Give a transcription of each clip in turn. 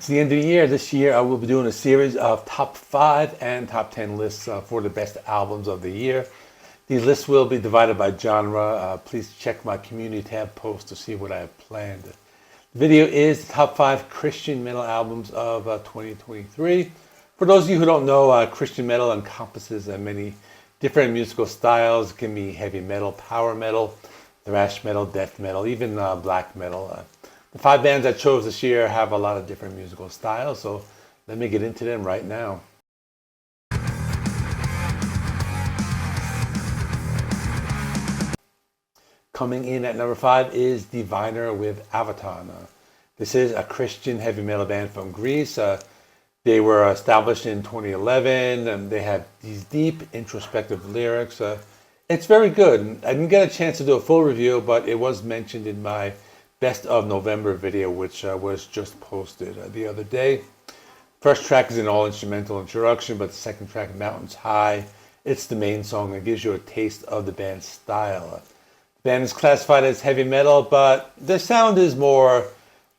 It's the end of the year. This year I will be doing a series of top 5 and top 10 lists for the best albums of the year. These lists will be divided by genre. Please check my community tab post to see what I have planned. The video is the top 5 Christian metal albums of 2023. For those of you who don't know, Christian metal encompasses many different musical styles. It can be heavy metal, power metal, thrash metal, death metal, even black metal. The 5 bands I chose this year have a lot of different musical styles, so let me get into them right now. Coming in at number 5 is Diviner with Avaton. This is a Christian heavy metal band from Greece. They were established in 2011, and they have these deep introspective lyrics. It's very good. I didn't get a chance to do a full review, but it was mentioned in my Best of November video, which was just posted the other day. First track is an all-instrumental introduction, but the second track, Mountains High, it's the main song that gives you a taste of the band's style. The band is classified as heavy metal, but their sound is more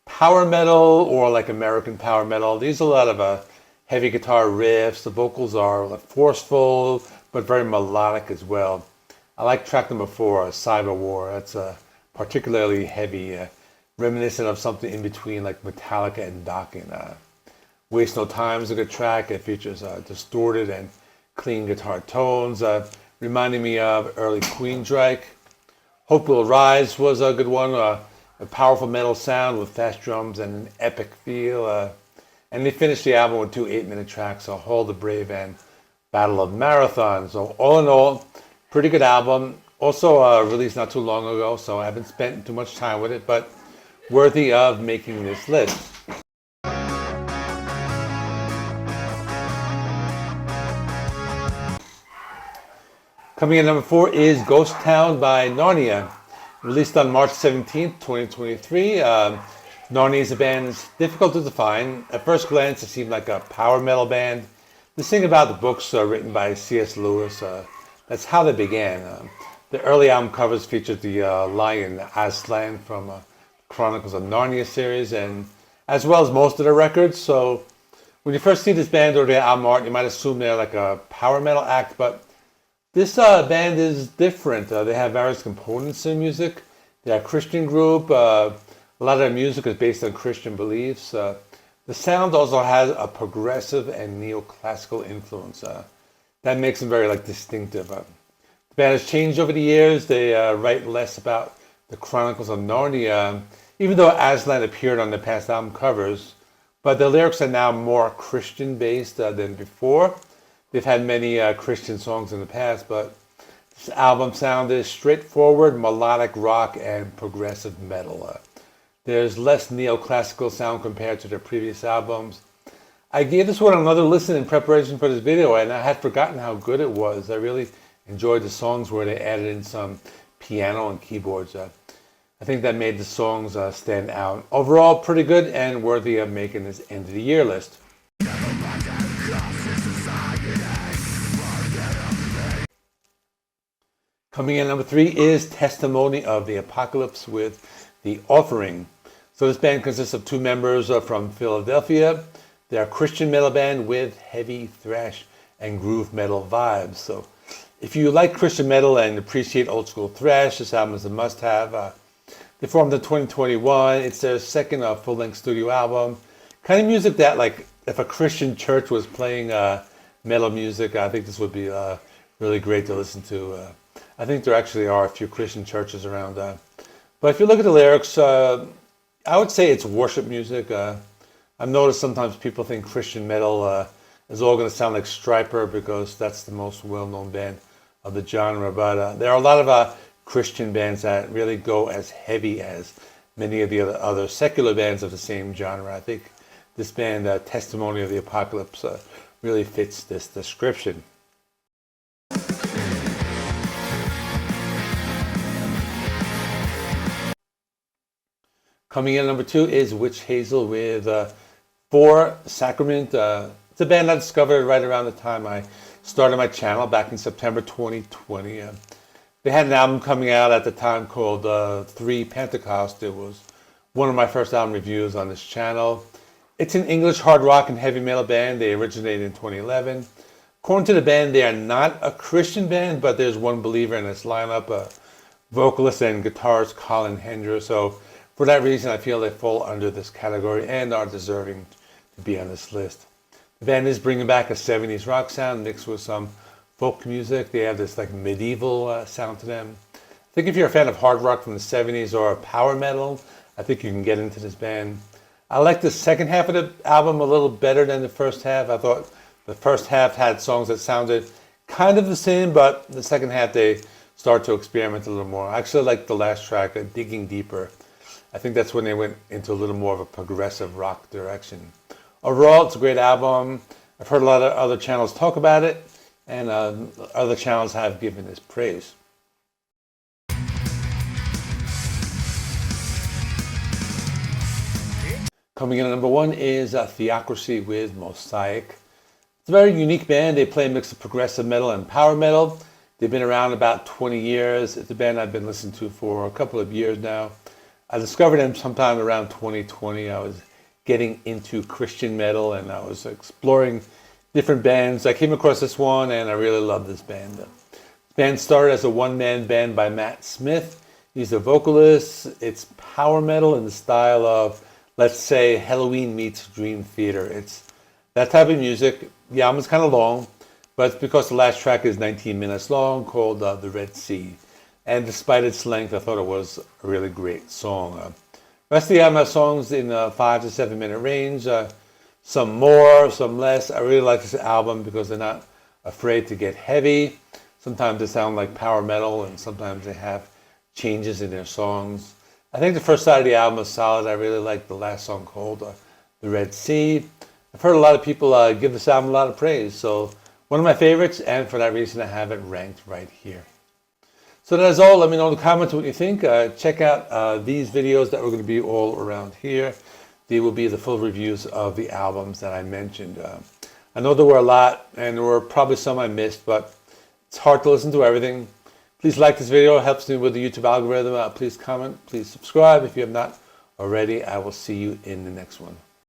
power metal or like American power metal. There's a lot of heavy guitar riffs. The vocals are forceful, but very melodic as well. I like track number 4, Cyber War. That's particularly heavy, reminiscent of something in between like Metallica and Dokken. Waste No Time is a good track. It features distorted and clean guitar tones, reminding me of early Queensryche. Hope Will Rise was a good one, a powerful metal sound with fast drums and an epic feel. And they finished the album with 2 8-minute tracks, Hall the Brave and Battle of Marathon. So all in all, pretty good album. Also released not too long ago, so I haven't spent too much time with it, but worthy of making this list. Coming in number 4 is Ghost Town by Narnia. Released on March 17th, 2023. Narnia is a band that's difficult to define. At first glance, it seemed like a power metal band. They sing about the books written by C.S. Lewis. That's how they began. The early album covers featured the lion Aslan from Chronicles of Narnia series, and as well as most of the records. So when you first see this band or their album art, you might assume they're like a power metal act, but this band is different. They have various components in music. They're a Christian group. A lot of their music is based on Christian beliefs. The sound also has a progressive and neoclassical influence. That makes them very distinctive. The band has changed over the years. They write less about the Chronicles of Narnia, even though Aslan appeared on the past album covers. But the lyrics are now more Christian-based than before. They've had many Christian songs in the past, but this album sound is straightforward, melodic rock, and progressive metal. There's less neoclassical sound compared to their previous albums. I gave this one another listen in preparation for this video, and I had forgotten how good it was. I really enjoyed the songs where they added in some piano and keyboards. I think that made the songs stand out. Overall, pretty good and worthy of making this end of the year list. Coming in number 3 is Testimony of the Apocalypse with The Offering. So this band consists of 2 members from Philadelphia. They're a Christian metal band with heavy thrash and groove metal vibes. So if you like Christian metal and appreciate old school thrash, this album is a must-have. They formed in 2021. It's their second full-length studio album. Kind of music that, if a Christian church was playing metal music, I think this would be really great to listen to. I think there actually are a few Christian churches around. But if you look at the lyrics, I would say it's worship music. I've noticed sometimes people think Christian metal is all going to sound like Stryper because that's the most well-known band of the genre, but there are a lot of Christian bands that really go as heavy as many of the other secular bands of the same genre. I think this band, Testimony of the Apocalypse, really fits this description. Coming in at number 2 is Wytch Hazel with For Sacrament. It's a band I discovered right around the time I started my channel back in September 2020. They had an album coming out at the time called 3 Pentecost. It was one of my first album reviews on this channel. It's an English hard rock and heavy metal band. They originated in 2011. According to the band, they are not a Christian band, but there's one believer in its lineup, vocalist and guitarist Colin Hendry. So for that reason, I feel they fall under this category and are deserving to be on this list. The band is bringing back a 70s rock sound mixed with some folk music. They have this like medieval sound to them. I think if you're a fan of hard rock from the 70s or power metal, I think you can get into this band. I like the second half of the album a little better than the first half. I thought the first half had songs that sounded kind of the same, but the second half they start to experiment a little more. I actually like the last track, Digging Deeper. I think that's when they went into a little more of a progressive rock direction. Overall, it's a great album. I've heard a lot of other channels talk about it, and other channels have given this praise. Coming in at number 1 is Theocracy with Mosiac. It's a very unique band. They play a mix of progressive metal and power metal. They've been around about 20 years. It's a band I've been listening to for a couple of years now. I discovered them sometime around 2020. I was getting into Christian metal and I was exploring different bands. I came across this one and I really love this band. The band started as a one-man band by Matt Smith. He's a vocalist. It's power metal in the style of, let's say, Halloween meets Dream Theater. It's that type of music. The album's kind of long, but it's because the last track is 19 minutes long, called The Red Sea. And despite its length, I thought it was a really great song. The rest of the album has songs in 5 to 7 minute range, some more, some less. I really like this album because they're not afraid to get heavy. Sometimes they sound like power metal, and sometimes they have changes in their songs. I think the first side of the album is solid. I really like the last song called The Red Sea. I've heard a lot of people give this album a lot of praise, so one of my favorites, and for that reason I have it ranked right here. So that's all. Let me know in the comments what you think. Check out these videos that are going to be all around here. They will be the full reviews of the albums that I mentioned. I know there were a lot, and there were probably some I missed, but it's hard to listen to everything. Please like this video. It helps me with the YouTube algorithm. Please comment. Please subscribe if you have not already. I will see you in the next one.